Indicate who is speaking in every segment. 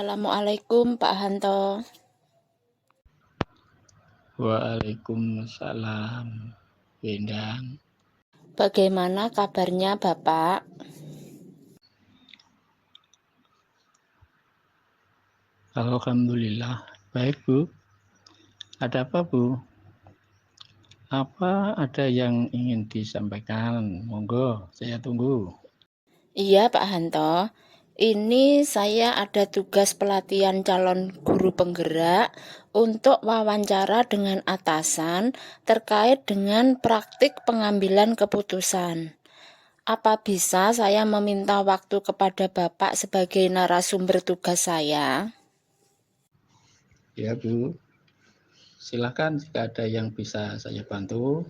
Speaker 1: Assalamualaikum Pak Hanto.
Speaker 2: Waalaikumsalam, Bendang.
Speaker 1: Bagaimana kabarnya Bapak?
Speaker 2: Alhamdulillah, baik Bu. Ada apa Bu? Apa ada yang ingin disampaikan? Monggo, saya tunggu.
Speaker 1: Iya Pak Hanto, ini saya ada tugas pelatihan calon guru penggerak untuk wawancara dengan atasan terkait dengan praktik pengambilan keputusan. Apa bisa saya meminta waktu kepada Bapak sebagai narasumber tugas saya?
Speaker 2: Ya Bu, silakan jika ada yang bisa saya bantu,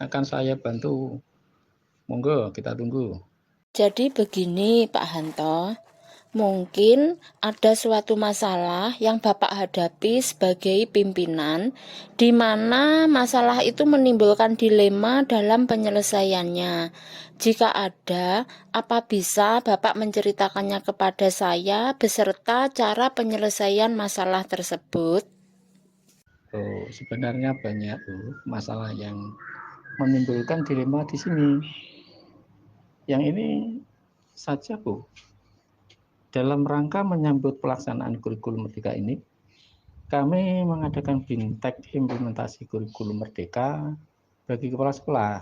Speaker 2: akan saya bantu. Monggo, kita tunggu.
Speaker 1: Jadi begini Pak Hanto, mungkin ada suatu masalah yang Bapak hadapi sebagai pimpinan, di mana masalah itu menimbulkan dilema dalam penyelesaiannya. Jika ada, apa bisa Bapak menceritakannya kepada saya beserta cara penyelesaian masalah tersebut?
Speaker 2: Oh, sebenarnya banyak Bu, masalah yang menimbulkan dilema di sini. Yang ini saja Bu, dalam rangka menyambut pelaksanaan kurikulum Merdeka ini, kami mengadakan BIMTEK implementasi kurikulum Merdeka bagi kepala sekolah,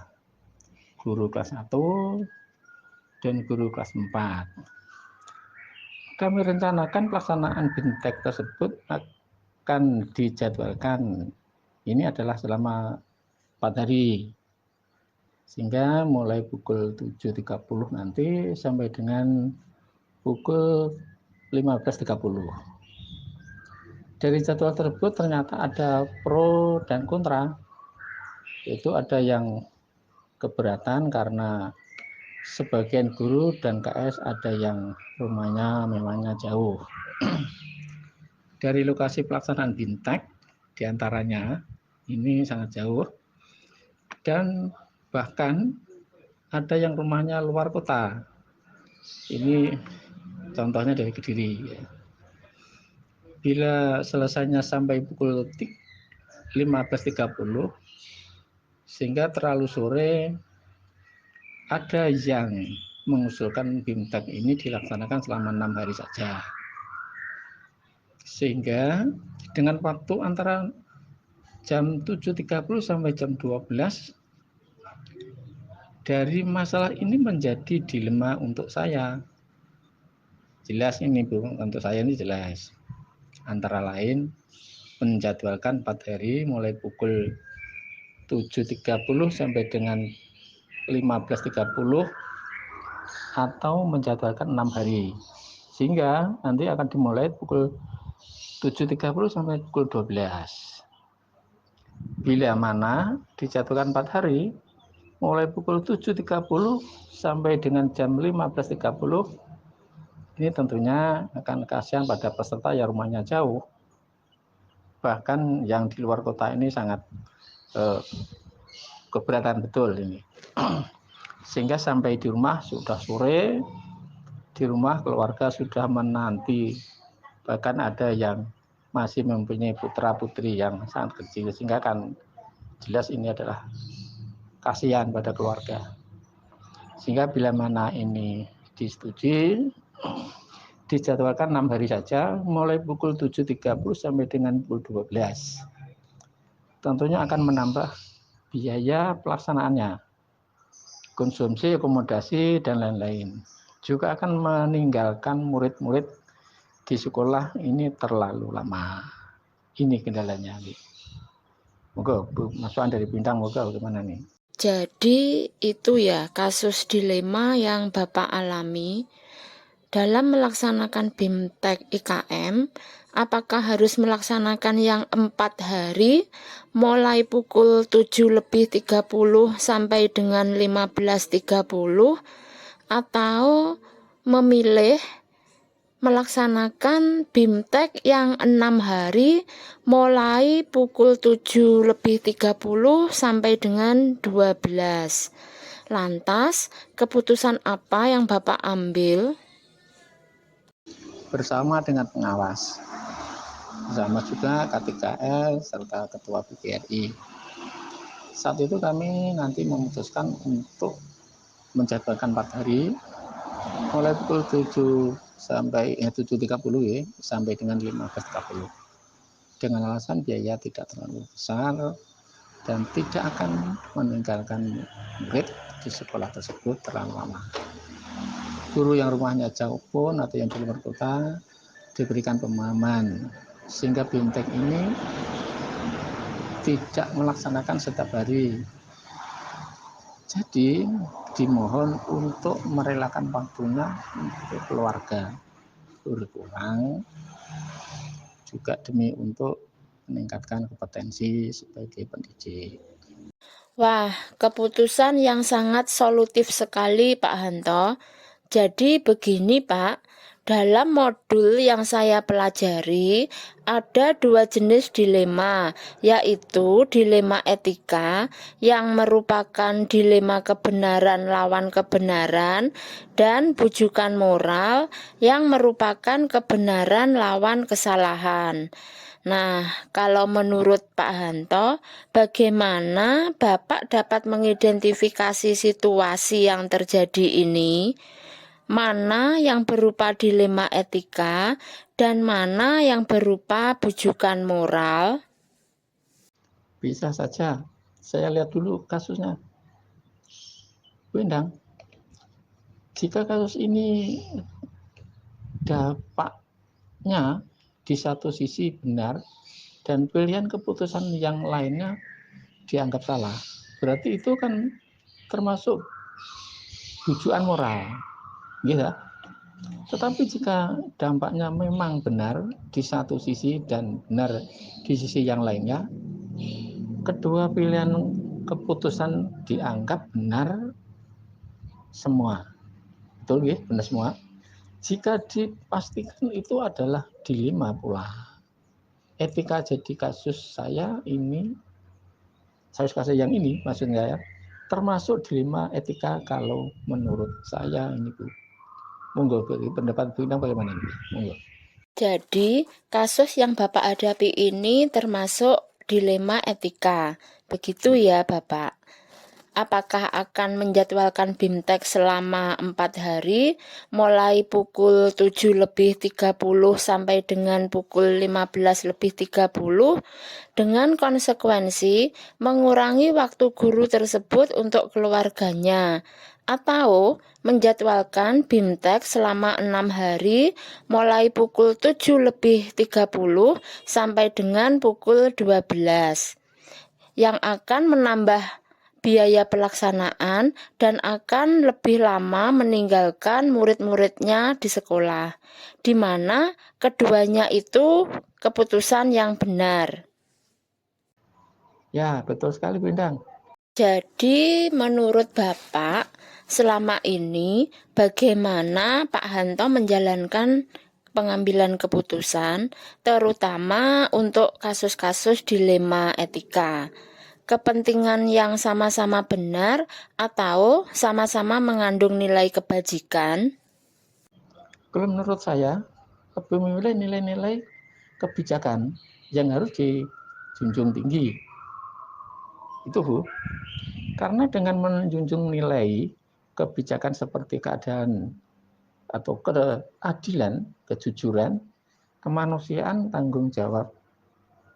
Speaker 2: guru kelas 1 dan guru kelas 4. Kami rencanakan pelaksanaan BIMTEK tersebut akan dijadwalkan. Ini adalah selama 4 hari. Sehingga mulai pukul 7.30 nanti sampai dengan pukul 15.30. Dari jadwal tersebut ternyata ada pro dan kontra. Itu ada yang keberatan karena sebagian guru dan KS ada yang rumahnya memangnya jauh. Dari lokasi pelaksanaan BIMTEK diantaranya ini sangat jauh dan bahkan ada yang rumahnya luar kota. Ini contohnya dari Kediri. Bila selesainya sampai pukul 15.30 sehingga terlalu sore, ada yang mengusulkan BIMTEK ini dilaksanakan selama 6 hari saja. Sehingga dengan waktu antara jam 7.30 sampai jam 12, dari masalah ini menjadi dilema untuk saya. Jelas ini Bu, untuk saya ini jelas. Antara lain menjadwalkan 4 hari mulai pukul 7.30 sampai dengan 15.30 atau menjadwalkan 6 hari. Sehingga nanti akan dimulai pukul 7.30 sampai pukul 12. Bila mana dijadwalkan 4 hari, mulai pukul 7.30 sampai dengan jam 15.30, ini tentunya akan kasihan pada peserta yang rumahnya jauh. Bahkan yang di luar kota ini sangat keberatan betul ini. Sehingga sampai di rumah sudah sore, di rumah keluarga sudah menanti, bahkan ada yang masih mempunyai putra putri yang sangat kecil, sehingga kan jelas ini adalah kasihan pada keluarga. Sehingga bila mana ini disetujui, dijadwalkan 6 hari saja mulai pukul 7.30 sampai dengan pukul 12. Tentunya akan menambah biaya pelaksanaannya, konsumsi, akomodasi, dan lain-lain. Juga akan meninggalkan murid-murid di sekolah ini terlalu lama. Ini kendalanya. Moga Bu, masukan dari Bintang, moga bagaimana nih?
Speaker 1: Jadi itu ya kasus dilema yang Bapak alami. Dalam melaksanakan BIMTEK IKM, apakah harus melaksanakan yang 4 hari, mulai pukul 7.30 sampai dengan 15.30, atau memilih melaksanakan BIMTEK yang 6 hari, mulai pukul 7.30 sampai dengan 12. Lantas, keputusan apa yang Bapak ambil?
Speaker 2: bersama dengan pengawas, bersama juga K3S serta Ketua PGRI. Saat itu kami nanti memutuskan untuk menjadwalkan 4 hari, mulai pukul 7 sampai 7.30 ya, sampai dengan 15.30. Dengan alasan biaya tidak terlalu besar dan tidak akan meninggalkan murid di sekolah tersebut terlalu lama. Guru yang rumahnya jauh pun atau yang di luar kota diberikan pemahaman sehingga BIMTEK ini tidak melaksanakan setiap hari. Jadi dimohon untuk merelakan waktunya untuk keluarga berkurang juga demi untuk meningkatkan kompetensi sebagai pendidik.
Speaker 1: Wah, keputusan yang sangat solutif sekali Pak Hanto. Jadi begini Pak, dalam modul yang saya pelajari ada 2 jenis dilema, yaitu dilema etika yang merupakan dilema kebenaran lawan kebenaran dan bujukan moral yang merupakan kebenaran lawan kesalahan. Nah, kalau menurut Pak Hanto, bagaimana Bapak dapat mengidentifikasi situasi yang terjadi ini? Mana yang berupa dilema etika dan mana yang berupa bujukan moral?
Speaker 2: Bisa saja saya lihat dulu kasusnya. Bu Endang, jika kasus ini dampaknya di satu sisi benar dan pilihan keputusan yang lainnya dianggap salah, berarti itu kan termasuk bujukan moral, gitu. Tetapi jika dampaknya memang benar di satu sisi dan benar di sisi yang lainnya, kedua pilihan keputusan dianggap benar semua. Betul ya, benar semua. Jika dipastikan itu adalah dilema pula. Etika jadi kasus saya ini, kasus yang ini maksudnya ya, termasuk dilema etika kalau menurut saya ini Bu. Monggo pendapat Bu Indang bagaimana ini? Monggo.
Speaker 1: Jadi, kasus yang Bapak hadapi ini termasuk dilema etika. Begitu ya, Bapak. Apakah akan menjadwalkan BIMTEK selama 4 hari, mulai pukul 7.30 sampai dengan pukul 15.30, dengan konsekuensi mengurangi waktu guru tersebut untuk keluarganya, atau menjadwalkan BIMTEK selama 6 hari, mulai pukul 7.30 sampai dengan pukul 12, yang akan menambah biaya pelaksanaan dan akan lebih lama meninggalkan murid-muridnya di sekolah, di mana keduanya itu keputusan yang benar.
Speaker 2: Ya, betul sekali Bu Endang.
Speaker 1: Jadi menurut Bapak, selama ini bagaimana Pak Hanto menjalankan pengambilan keputusan, terutama untuk kasus-kasus dilema etika? Kepentingan yang sama-sama benar atau sama-sama mengandung nilai kebajikan?
Speaker 2: Kalau menurut saya, lebih memilih nilai-nilai kebijakan yang harus dijunjung tinggi. Itu Bu. Karena dengan menjunjung nilai kebijakan seperti keadaan atau keadilan, kejujuran, kemanusiaan, tanggung jawab,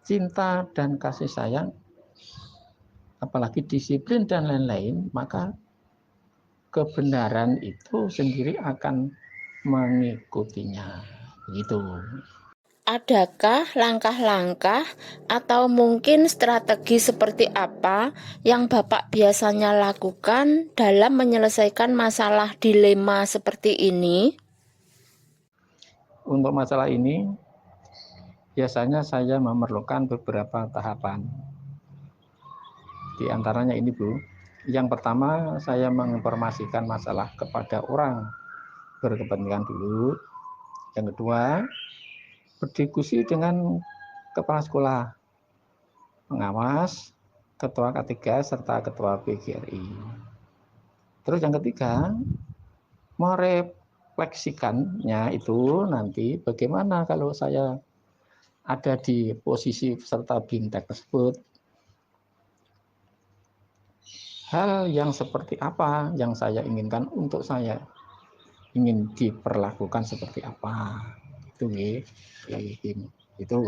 Speaker 2: cinta dan kasih sayang, apalagi disiplin dan lain-lain, maka kebenaran itu sendiri akan mengikutinya. Begitu.
Speaker 1: Adakah langkah-langkah atau mungkin strategi seperti apa yang Bapak biasanya lakukan dalam menyelesaikan masalah dilema seperti ini?
Speaker 2: Untuk masalah ini, biasanya saya memerlukan beberapa tahapan. Di antaranya ini Bu, yang pertama saya menginformasikan masalah kepada orang berkepentingan dulu. Yang kedua, berdiskusi dengan kepala sekolah, pengawas, ketua K3 serta ketua PGRI. Terus yang ketiga, merefleksikannya itu nanti bagaimana kalau saya ada di posisi peserta BIMTEK tersebut. Hal yang seperti apa yang saya inginkan untuk saya ingin diperlakukan seperti apa. Itu.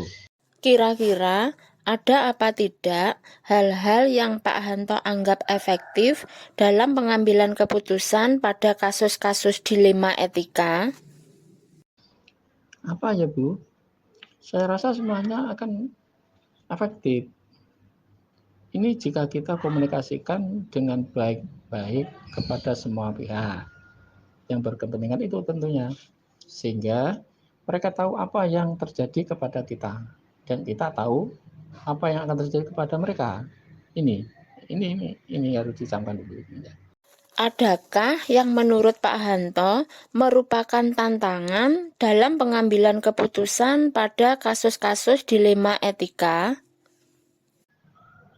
Speaker 1: Kira-kira ada apa tidak hal-hal yang Pak Hanto anggap efektif dalam pengambilan keputusan pada kasus-kasus dilema etika?
Speaker 2: Apa ya Bu? Saya rasa semuanya akan efektif. Ini jika kita komunikasikan dengan baik-baik kepada semua pihak yang berkepentingan itu tentunya. Sehingga mereka tahu apa yang terjadi kepada kita. Dan kita tahu apa yang akan terjadi kepada mereka. Ini harus disampaikan dulu.
Speaker 1: Adakah yang menurut Pak Hanto merupakan tantangan dalam pengambilan keputusan pada kasus-kasus dilema etika?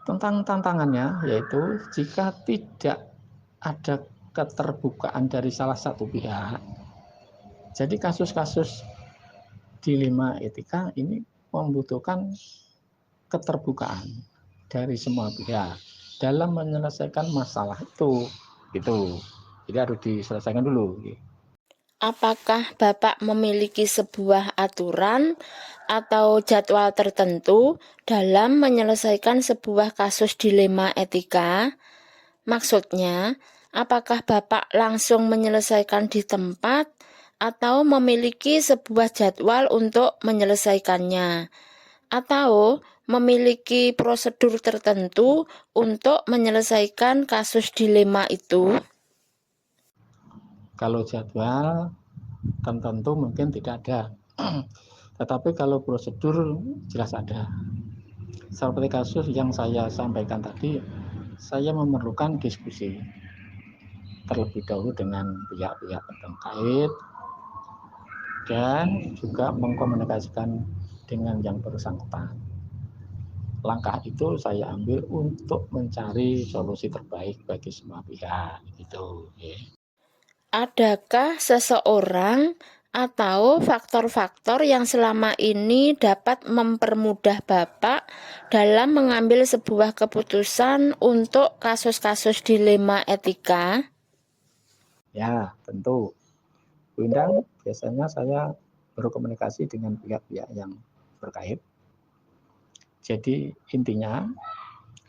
Speaker 2: Tentang tantangannya yaitu jika tidak ada keterbukaan dari salah satu pihak. Jadi kasus-kasus dilema etika ini membutuhkan keterbukaan dari semua pihak dalam menyelesaikan masalah itu. Gitu. Jadi harus diselesaikan dulu.
Speaker 1: Apakah Bapak memiliki sebuah aturan atau jadwal tertentu dalam menyelesaikan sebuah kasus dilema etika? Maksudnya, apakah Bapak langsung menyelesaikan di tempat atau memiliki sebuah jadwal untuk menyelesaikannya? Atau memiliki prosedur tertentu untuk menyelesaikan kasus dilema itu?
Speaker 2: Kalau jadwal tertentu mungkin tidak ada, tetapi kalau prosedur jelas ada. Seperti kasus yang saya sampaikan tadi, saya memerlukan diskusi terlebih dahulu dengan pihak-pihak terkait dan juga mengkomunikasikan dengan yang bersangkutan. Langkah itu saya ambil untuk mencari solusi terbaik bagi semua pihak. Gitu.
Speaker 1: Adakah seseorang atau faktor-faktor yang selama ini dapat mempermudah Bapak dalam mengambil sebuah keputusan untuk kasus-kasus dilema etika?
Speaker 2: Ya, tentu. Bu Indang, biasanya saya berkomunikasi dengan pihak-pihak yang terkait. Jadi intinya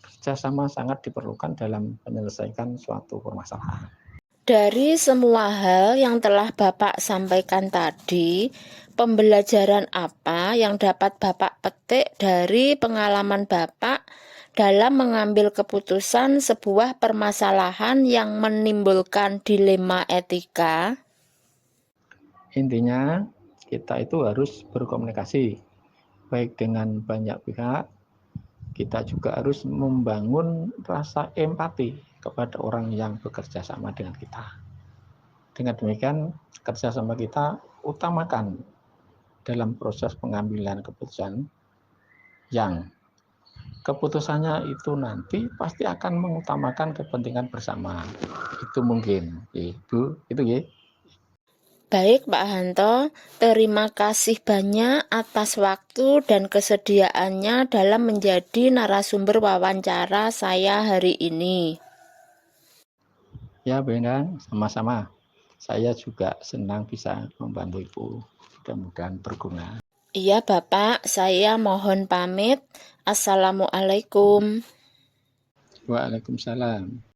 Speaker 2: kerjasama sangat diperlukan dalam menyelesaikan suatu permasalahan.
Speaker 1: Dari semua hal yang telah Bapak sampaikan tadi, pembelajaran apa yang dapat Bapak petik dari pengalaman Bapak dalam mengambil keputusan sebuah permasalahan yang menimbulkan dilema etika?
Speaker 2: Intinya kita itu harus berkomunikasi baik dengan banyak pihak. Kita juga harus membangun rasa empati kepada orang yang bekerja sama dengan kita. Dengan demikian, kerjasama kita utamakan dalam proses pengambilan keputusan yang keputusannya itu nanti pasti akan mengutamakan kepentingan bersama. Itu mungkin, Ibu, itu ya.
Speaker 1: Baik Pak Hanto, terima kasih banyak atas waktu dan kesediaannya dalam menjadi narasumber wawancara saya hari ini.
Speaker 2: Ya Bu Endang, sama-sama. Saya juga senang bisa membantu Ibu. Mudah-mudahan berguna.
Speaker 1: Iya Bapak, saya mohon pamit. Assalamualaikum.
Speaker 2: Waalaikumsalam.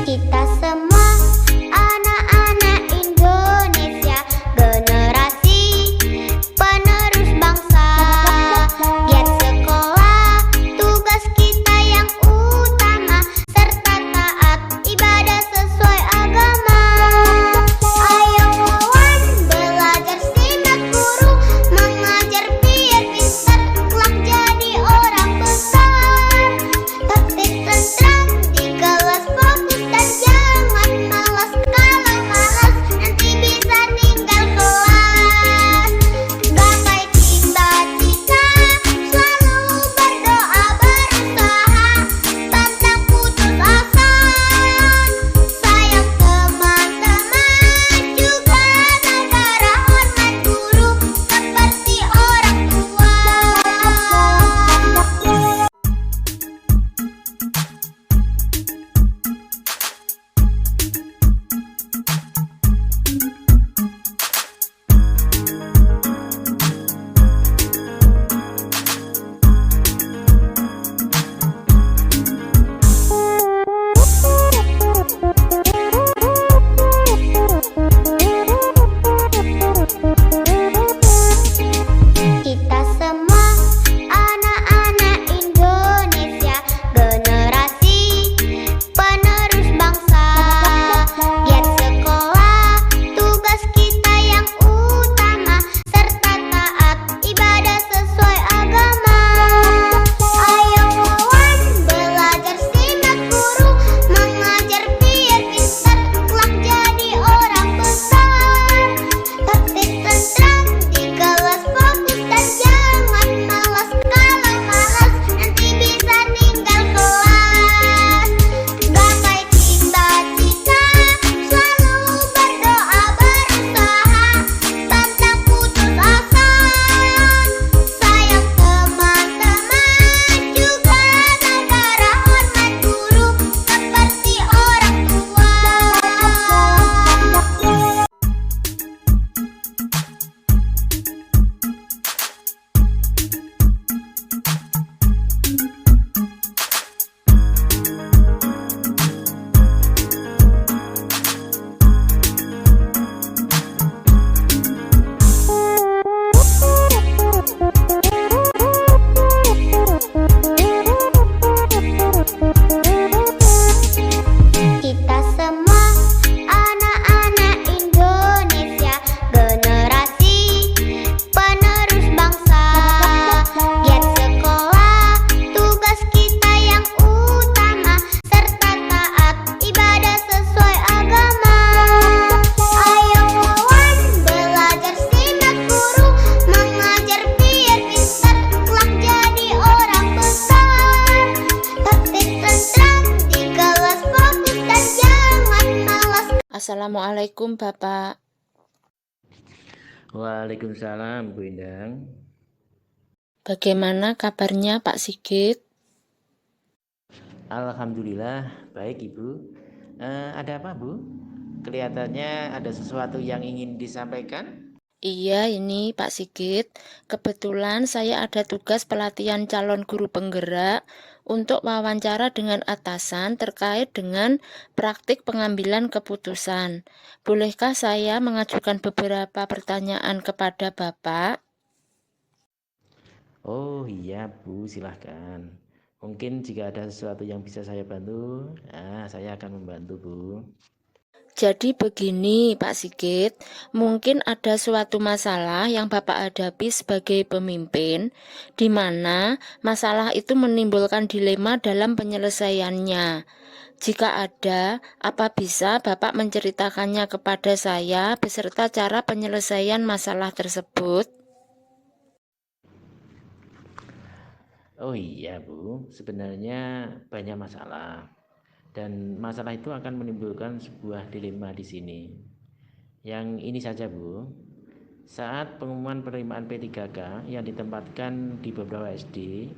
Speaker 3: Kita semua anak-anak Indonesia.
Speaker 1: Assalamualaikum Bapak.
Speaker 3: Waalaikumsalam, Bu Endang.
Speaker 1: Bagaimana kabarnya Pak Sigit?
Speaker 3: Alhamdulillah, baik Ibu. Ada apa, Bu? Kelihatannya ada sesuatu yang ingin disampaikan.
Speaker 1: Iya, ini Pak Sigit. Kebetulan saya ada tugas pelatihan calon guru penggerak untuk wawancara dengan atasan terkait dengan praktik pengambilan keputusan. Bolehkah saya mengajukan beberapa pertanyaan kepada Bapak?
Speaker 3: Oh iya, Bu, silahkan. Mungkin jika ada sesuatu yang bisa saya bantu, saya akan membantu, Bu.
Speaker 1: Jadi begini Pak Sigit, mungkin ada suatu masalah yang Bapak hadapi sebagai pemimpin, di mana masalah itu menimbulkan dilema dalam penyelesaiannya. Jika ada, apa bisa Bapak menceritakannya kepada saya beserta cara penyelesaian masalah tersebut?
Speaker 3: Oh iya, Bu, sebenarnya banyak masalah. Dan masalah itu akan menimbulkan sebuah dilema di sini. Yang ini saja, Bu. Saat pengumuman penerimaan P3K yang ditempatkan di beberapa SD,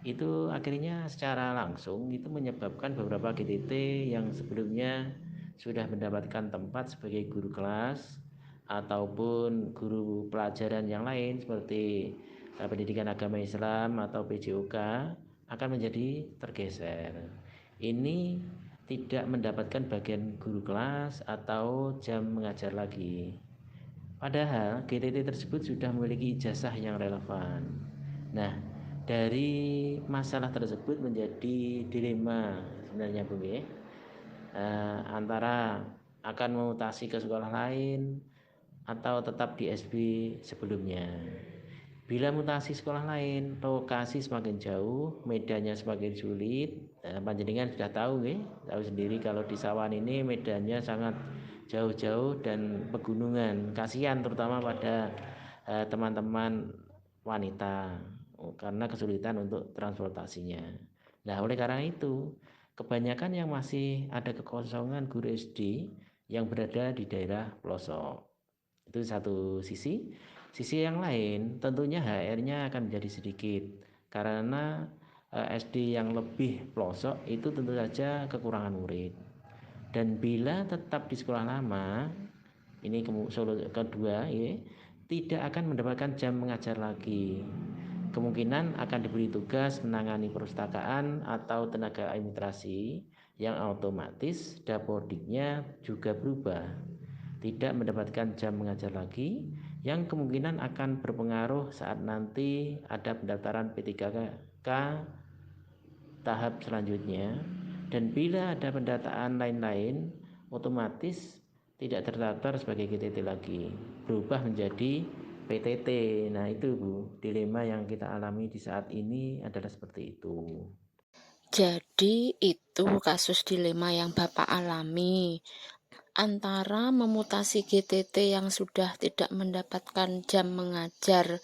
Speaker 3: itu akhirnya secara langsung itu menyebabkan beberapa GTT yang sebelumnya sudah mendapatkan tempat sebagai guru kelas ataupun guru pelajaran yang lain seperti pendidikan agama Islam atau PJOK akan menjadi tergeser. Ini tidak mendapatkan bagian guru kelas atau jam mengajar lagi. Padahal GTT tersebut sudah memiliki ijazah yang relevan. Nah, dari masalah tersebut menjadi dilema sebenarnya, Bu, antara akan memutasi ke sekolah lain atau tetap di SB sebelumnya. Bila mutasi sekolah lain, lokasi semakin jauh, medannya semakin sulit. Panjenengan sudah tahu, tahu sendiri kalau di Sawan ini medannya sangat jauh-jauh dan pegunungan. Kasihan terutama pada teman-teman wanita karena kesulitan untuk transportasinya. Nah, oleh karena itu, kebanyakan yang masih ada kekosongan guru SD yang berada di daerah pelosok. Itu satu sisi. Sisi yang lain, tentunya HR-nya akan menjadi sedikit karena SD yang lebih pelosok itu tentu saja kekurangan murid. Dan bila tetap di sekolah lama, ini solusi kedua, tidak akan mendapatkan jam mengajar lagi. Kemungkinan akan diberi tugas menangani perpustakaan atau tenaga administrasi yang otomatis dapodiknya juga berubah. Tidak mendapatkan jam mengajar lagi, yang kemungkinan akan berpengaruh saat nanti ada pendaftaran P3K tahap selanjutnya. Dan bila ada pendataan lain-lain, otomatis tidak terdaftar sebagai GTT lagi, berubah menjadi PTT. Nah itu, Bu, dilema yang kita alami di saat ini adalah seperti itu.
Speaker 1: Jadi itu kasus dilema yang Bapak alami antara memutasi GTT yang sudah tidak mendapatkan jam mengajar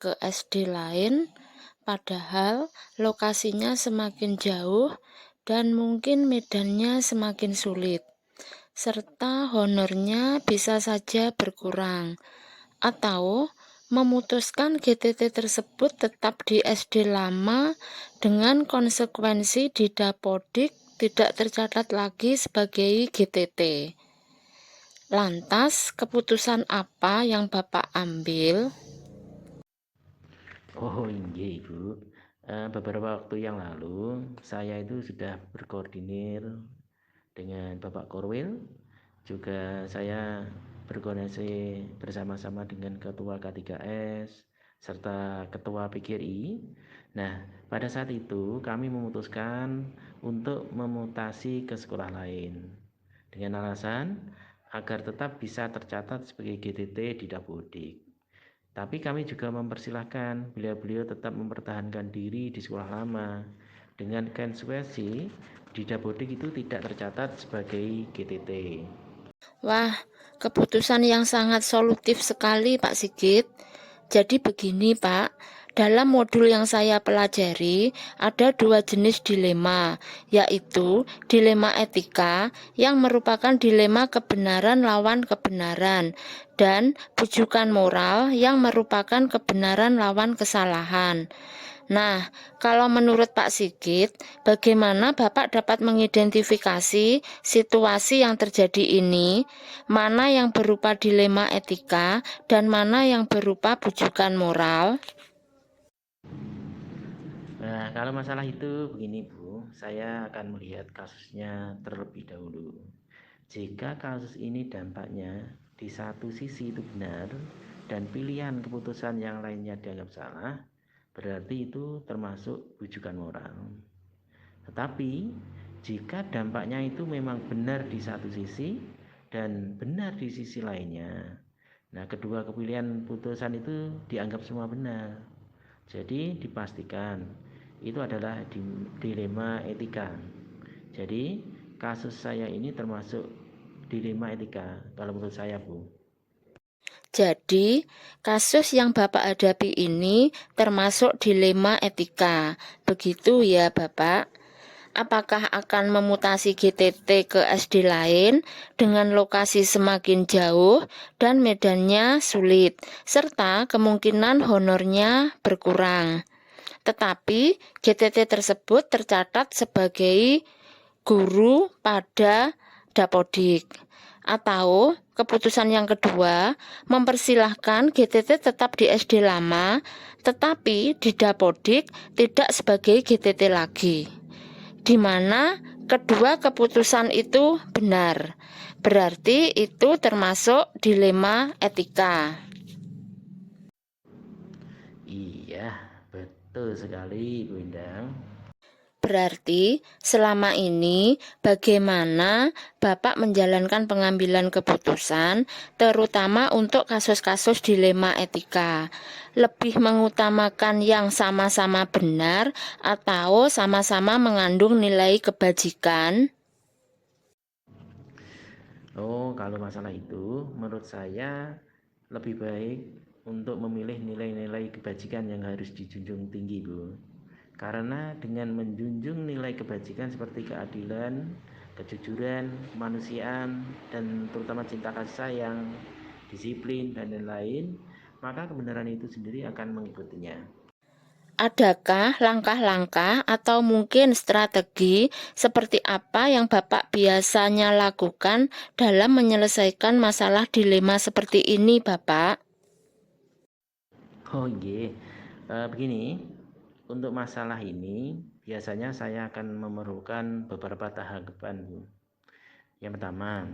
Speaker 1: ke SD lain, padahal lokasinya semakin jauh dan mungkin medannya semakin sulit, serta honornya bisa saja berkurang, atau memutuskan GTT tersebut tetap di SD lama dengan konsekuensi di Dapodik tidak tercatat lagi sebagai GTT. Lantas, keputusan apa yang Bapak ambil?
Speaker 3: Oh iya, Ibu. Beberapa waktu yang lalu saya itu sudah berkoordinir dengan Bapak Korwil, juga saya berkoordinasi bersama-sama dengan Ketua K3S serta Ketua PGRI. Nah, pada saat itu kami memutuskan untuk memutasi ke sekolah lain dengan alasan agar tetap bisa tercatat sebagai GTT di Dapodik. Tapi kami juga mempersilahkan beliau-beliau tetap mempertahankan diri di sekolah lama dengan konsekuensi di Dapodik itu tidak tercatat sebagai GTT.
Speaker 1: Wah, keputusan yang sangat solutif sekali Pak Sigit. Jadi begini Pak, Dalam modul yang saya pelajari, ada 2 jenis dilema, yaitu dilema etika yang merupakan dilema kebenaran lawan kebenaran, dan bujukan moral yang merupakan kebenaran lawan kesalahan. Nah, kalau menurut Pak Sigit, bagaimana Bapak dapat mengidentifikasi situasi yang terjadi ini, mana yang berupa dilema etika dan mana yang berupa bujukan moral?
Speaker 3: Nah, kalau masalah itu begini Bu, saya akan melihat kasusnya terlebih dahulu. Jika kasus ini dampaknya di satu sisi itu benar dan pilihan keputusan yang lainnya dianggap salah, berarti itu termasuk bujukan moral. Tetapi jika dampaknya itu memang benar di satu sisi dan benar di sisi lainnya, nah kedua kepilihan putusan itu dianggap semua benar. Jadi dipastikan itu adalah dilema etika. Jadi kasus saya ini termasuk dilema etika kalau menurut saya Bu.
Speaker 1: Jadi, kasus yang Bapak hadapi ini termasuk dilema etika. Begitu ya, Bapak? Apakah akan memutasi GTT ke SD lain dengan lokasi semakin jauh dan medannya sulit, serta kemungkinan honornya berkurang? Tetapi GTT tersebut tercatat sebagai guru pada Dapodik. Atau keputusan yang kedua, mempersilahkan GTT tetap di SD lama, tetapi di Dapodik tidak sebagai GTT lagi. Di mana kedua keputusan itu benar. Berarti itu termasuk dilema etika.
Speaker 3: Iya, betul sekali Bu Indang.
Speaker 1: Berarti selama ini bagaimana Bapak menjalankan pengambilan keputusan terutama untuk kasus-kasus dilema etika? Lebih mengutamakan yang sama-sama benar atau sama-sama mengandung nilai kebajikan?
Speaker 3: Oh, kalau masalah itu menurut saya lebih baik untuk memilih nilai-nilai kebajikan yang harus dijunjung tinggi Bu. Karena dengan menjunjung nilai kebajikan seperti keadilan, kejujuran, kemanusiaan, dan terutama cinta kasih sayang, disiplin, dan lain-lain, maka kebenaran itu sendiri akan mengikutinya.
Speaker 1: Adakah langkah-langkah atau mungkin strategi seperti apa yang Bapak biasanya lakukan dalam menyelesaikan masalah dilema seperti ini, Bapak?
Speaker 3: Oh iya, begini, untuk masalah ini biasanya saya akan memerlukan beberapa tahapan Bu. Yang pertama,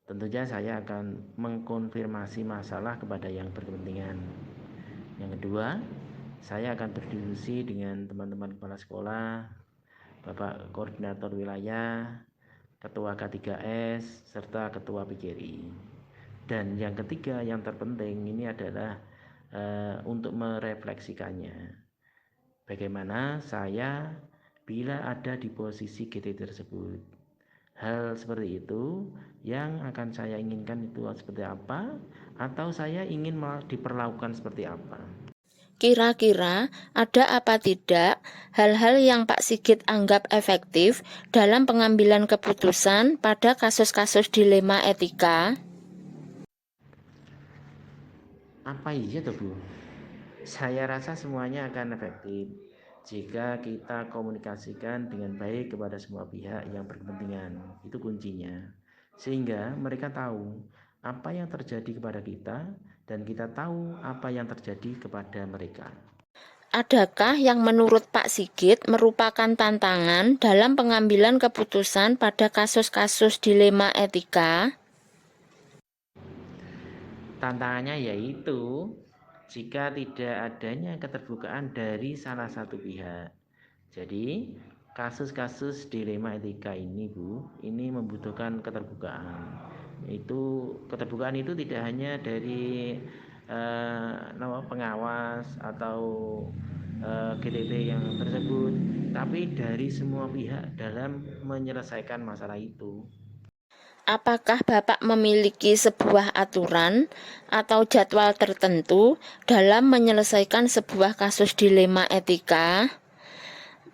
Speaker 3: tentunya saya akan mengkonfirmasi masalah kepada yang berkepentingan. Yang kedua, saya akan berdiskusi dengan teman-teman kepala sekolah, Bapak Koordinator Wilayah, Ketua K3S, serta Ketua PGRI. Dan yang ketiga yang terpenting ini adalah untuk merefleksikannya. Bagaimana saya bila ada di posisi GT tersebut. Hal seperti itu yang akan saya inginkan itu seperti apa, atau saya ingin diperlakukan seperti apa.
Speaker 1: Kira-kira ada apa tidak hal-hal yang Pak Sigit anggap efektif dalam pengambilan keputusan pada kasus-kasus dilema etika?
Speaker 3: Apa iya tuh Bu? Saya rasa semuanya akan efektif jika kita komunikasikan dengan baik kepada semua pihak yang berkepentingan. Itu kuncinya. Sehingga mereka tahu apa yang terjadi kepada kita dan kita tahu apa yang terjadi kepada mereka.
Speaker 1: Adakah yang menurut Pak Sigit merupakan tantangan dalam pengambilan keputusan pada kasus-kasus dilema etika?
Speaker 3: Tantangannya yaitu jika tidak adanya keterbukaan dari salah satu pihak. Jadi kasus-kasus dilema etika ini Bu, ini membutuhkan keterbukaan. Keterbukaan itu tidak hanya dari pengawas atau GTT yang tersebut, tapi dari semua pihak dalam menyelesaikan masalah itu.
Speaker 1: Apakah Bapak memiliki sebuah aturan atau jadwal tertentu dalam menyelesaikan sebuah kasus dilema etika?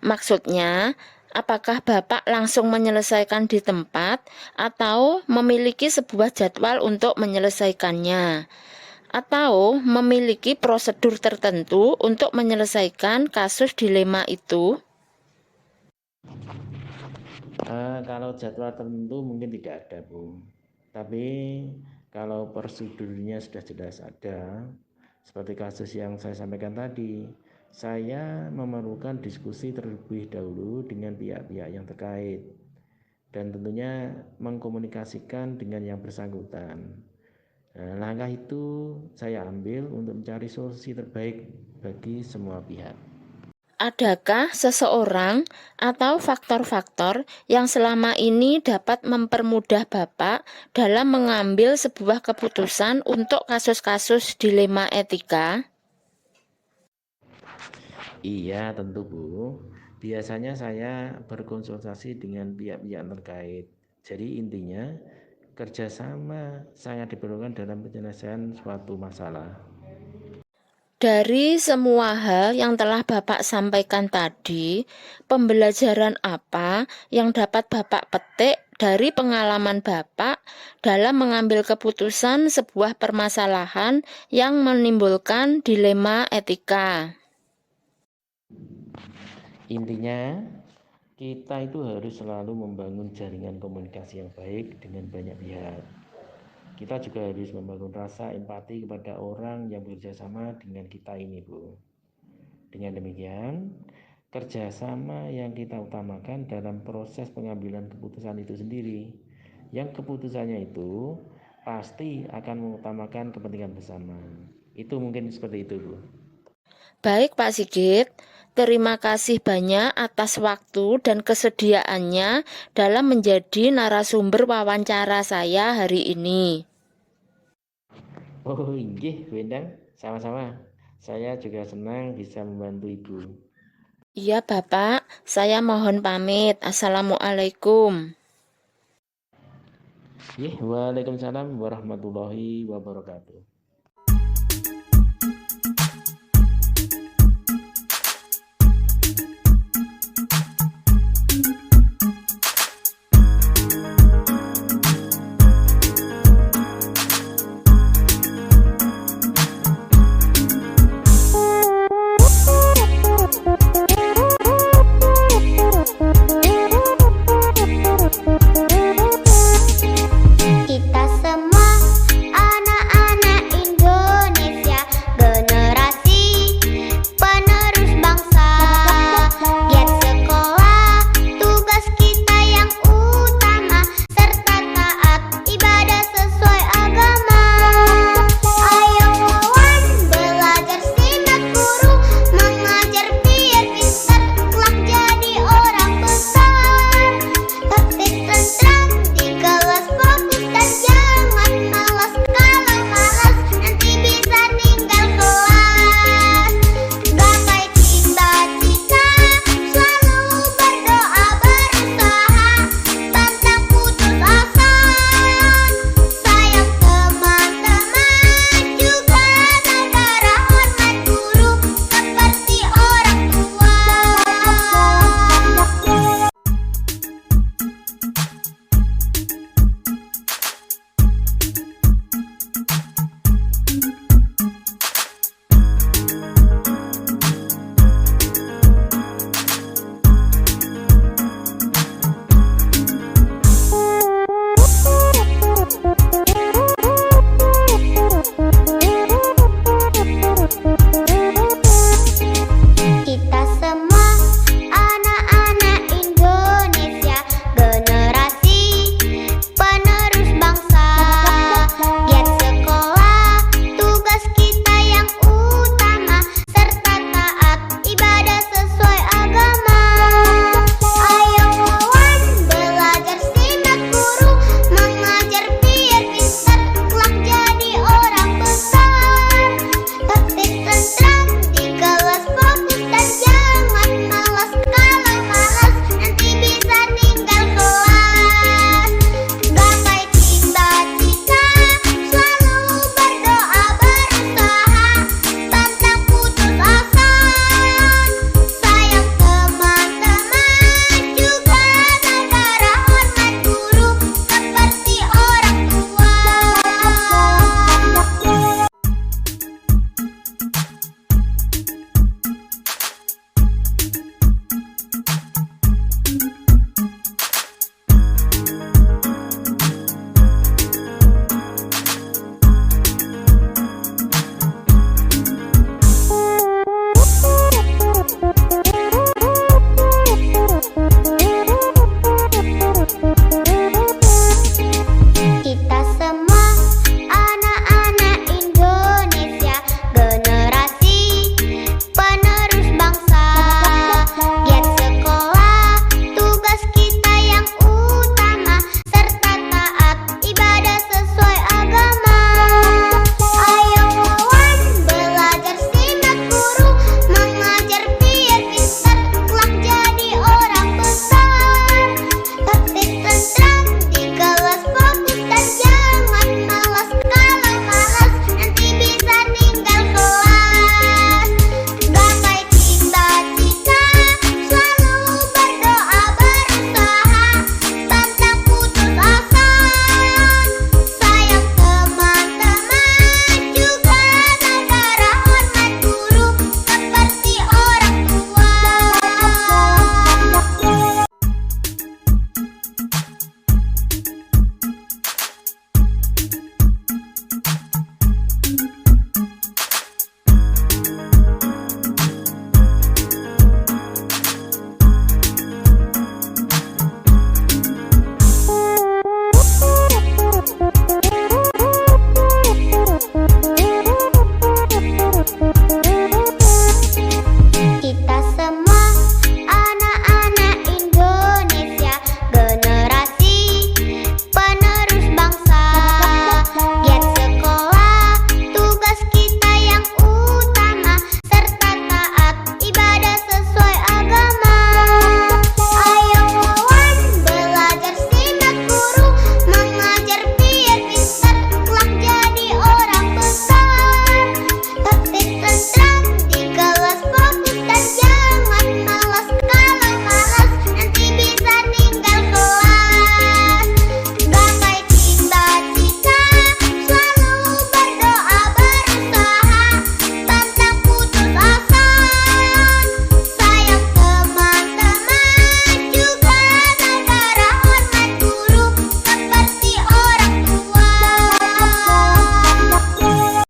Speaker 1: Maksudnya, apakah Bapak langsung menyelesaikan di tempat atau memiliki sebuah jadwal untuk menyelesaikannya? Atau memiliki prosedur tertentu untuk menyelesaikan kasus dilema itu?
Speaker 3: Kalau jadwal tertentu mungkin tidak ada, Bu. Tapi kalau prosedurnya sudah jelas ada, seperti kasus yang saya sampaikan tadi, saya memerlukan diskusi terlebih dahulu dengan pihak-pihak yang terkait dan tentunya mengkomunikasikan dengan yang bersangkutan. Nah, langkah itu saya ambil untuk mencari solusi terbaik bagi semua pihak.
Speaker 1: Adakah seseorang atau faktor-faktor yang selama ini dapat mempermudah Bapak dalam mengambil sebuah keputusan untuk kasus-kasus dilema etika?
Speaker 3: Iya, tentu Bu. Biasanya saya berkonsultasi dengan pihak-pihak terkait. Jadi intinya kerjasama sangat diperlukan dalam penyelesaian suatu masalah.
Speaker 1: Dari semua hal yang telah Bapak sampaikan tadi, pembelajaran apa yang dapat Bapak petik dari pengalaman Bapak dalam mengambil keputusan sebuah permasalahan yang menimbulkan dilema etika?
Speaker 3: Intinya kita itu harus selalu membangun jaringan komunikasi yang baik dengan banyak pihak. Kita juga harus membangun rasa empati kepada orang yang bekerja sama dengan kita ini, Bu. Dengan demikian, kerjasama yang kita utamakan dalam proses pengambilan keputusan itu sendiri. Yang keputusannya itu pasti akan mengutamakan kepentingan bersama. Itu mungkin seperti itu, Bu.
Speaker 1: Baik Pak Sigit, terima kasih banyak atas waktu dan kesediaannya dalam menjadi narasumber wawancara saya hari ini.
Speaker 3: Oh, inggih, Bu Endang, sama-sama. Saya juga senang bisa membantu Ibu.
Speaker 1: Iya Bapak, saya mohon pamit. Assalamualaikum.
Speaker 3: Waalaikumsalam warahmatullahi wabarakatuh.